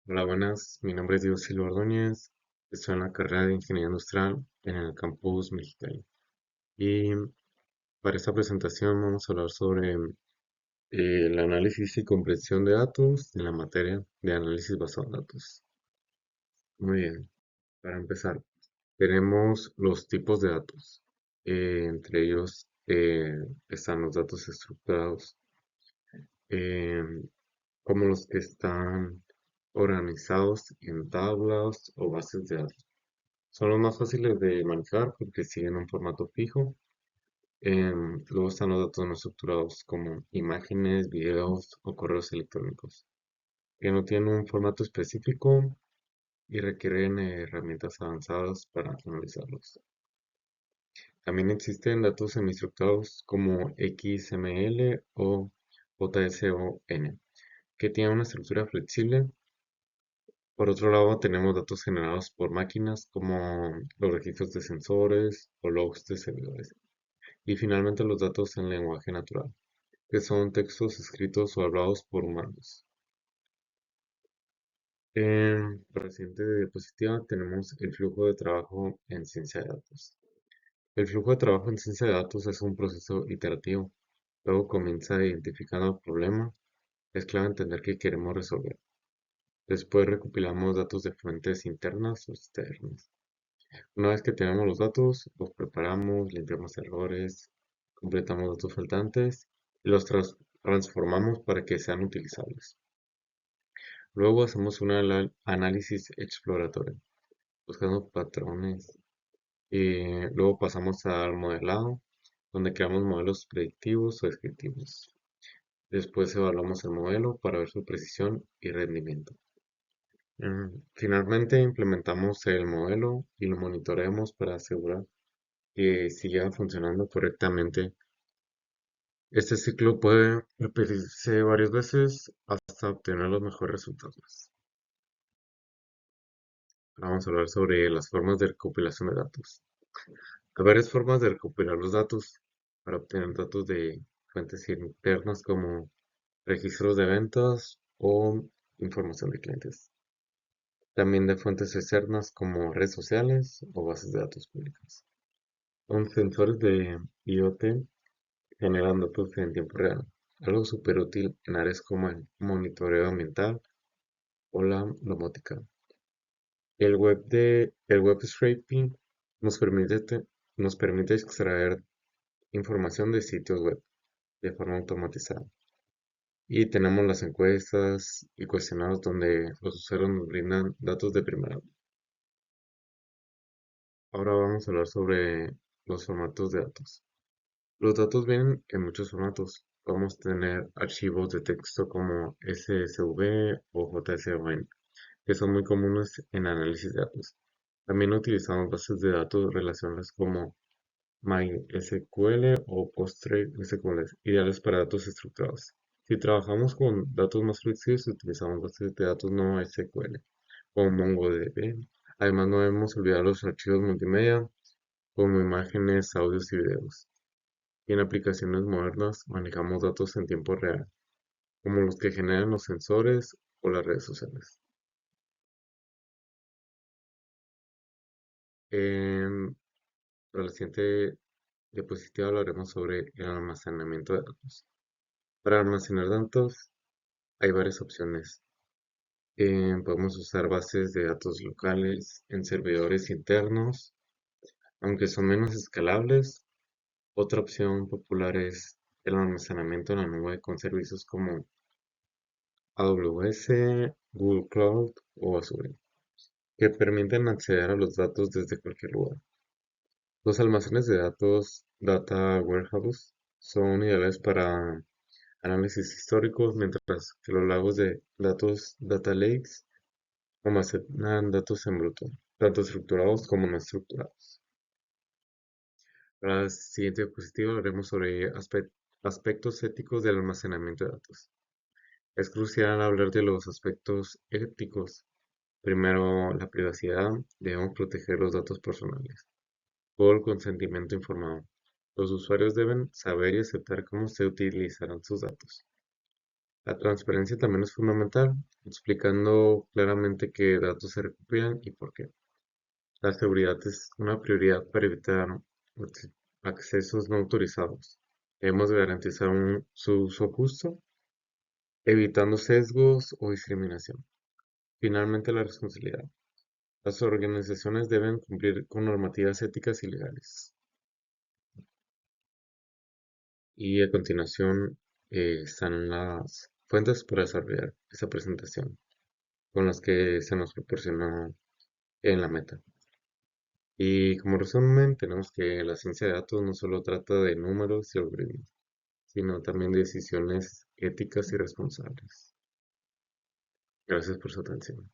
Hola, buenas. Mi nombre es Diego Silva Ordóñez. Estoy en la carrera de Ingeniería Industrial en el campus Mexicali. Y para esta presentación vamos a hablar sobre el análisis y comprensión de datos en la materia de análisis basado en datos. Muy bien. Para empezar, tenemos los tipos de datos. Entre ellos están los datos estructurados, eh, como los que están organizados en tablas o bases de datos. Son los más fáciles de manejar porque siguen un formato fijo. Luego están los datos no estructurados como imágenes, videos o correos electrónicos, que no tienen un formato específico y requieren herramientas avanzadas para analizarlos. También existen datos semiestructurados como XML o JSON, que tienen una estructura flexible. Por otro lado, tenemos datos generados por máquinas como los registros de sensores o logs de servidores. Y finalmente los datos en lenguaje natural, que son textos escritos o hablados por humanos. En la siguiente diapositiva tenemos el flujo de trabajo en ciencia de datos. El flujo de trabajo en ciencia de datos es un proceso iterativo. Luego comienza identificando el problema. Es clave entender qué queremos resolver. Después recopilamos datos de fuentes internas o externas. Una vez que tenemos los datos, los preparamos, limpiamos errores, completamos datos faltantes y los transformamos para que sean utilizables. Luego hacemos un análisis exploratorio, buscando patrones. Y luego pasamos al modelado, donde creamos modelos predictivos o descriptivos. Después evaluamos el modelo para ver su precisión y rendimiento. Finalmente implementamos el modelo y lo monitoreamos para asegurar que siga funcionando correctamente. Este ciclo puede repetirse varias veces hasta obtener los mejores resultados. Ahora vamos a hablar sobre las formas de recopilación de datos. Hay varias formas de recopilar los datos para obtener datos de fuentes internas como registros de ventas o información de clientes. También de fuentes externas como redes sociales o bases de datos públicas. Son sensores de IoT generan datos en tiempo real, algo súper útil en áreas como el monitoreo ambiental o la domótica. El web scraping nos permite, nos permite extraer información de sitios web de forma automatizada. Y tenemos las encuestas y cuestionarios donde los usuarios nos brindan datos de primera mano. Ahora vamos a hablar sobre los formatos de datos. Los datos vienen en muchos formatos. Podemos tener archivos de texto como SSV o JSON, que son muy comunes en análisis de datos. También utilizamos bases de datos relacionales como MySQL o PostgreSQL, ideales para datos estructurados. Si trabajamos con datos más flexibles, utilizamos bases de datos no SQL, como MongoDB. Además, no debemos olvidar los archivos multimedia, como imágenes, audios y videos. Y en aplicaciones modernas manejamos datos en tiempo real, como los que generan los sensores o las redes sociales. En la siguiente diapositiva hablaremos sobre el almacenamiento de datos. Para almacenar datos hay varias opciones. Podemos usar bases de datos locales en servidores internos, aunque son menos escalables. Otra opción popular es el almacenamiento en la nube con servicios como AWS, Google Cloud o Azure, que permiten acceder a los datos desde cualquier lugar. Los almacenes de datos Data Warehouse son ideales para análisis históricos, mientras que los lagos de datos Data Lakes almacenan datos en bruto, tanto estructurados como no estructurados. Para la siguiente diapositiva hablaremos sobre aspectos éticos del almacenamiento de datos. Es crucial hablar de los aspectos éticos. Primero, la privacidad. Debemos proteger los datos personales. Luego, el consentimiento informado. Los usuarios deben saber y aceptar cómo se utilizarán sus datos. La transparencia también es fundamental, explicando claramente qué datos se recopilan y por qué. La seguridad es una prioridad para evitar accesos no autorizados. Debemos garantizar su uso justo, evitando sesgos o discriminación. Finalmente, la responsabilidad. Las organizaciones deben cumplir con normativas éticas y legales. Y a continuación están las fuentes para desarrollar esa presentación con las que se nos proporcionó en la meta. Y como resumen, tenemos que la ciencia de datos no solo trata de números y algoritmos, sino también de decisiones éticas y responsables. Gracias por su atención.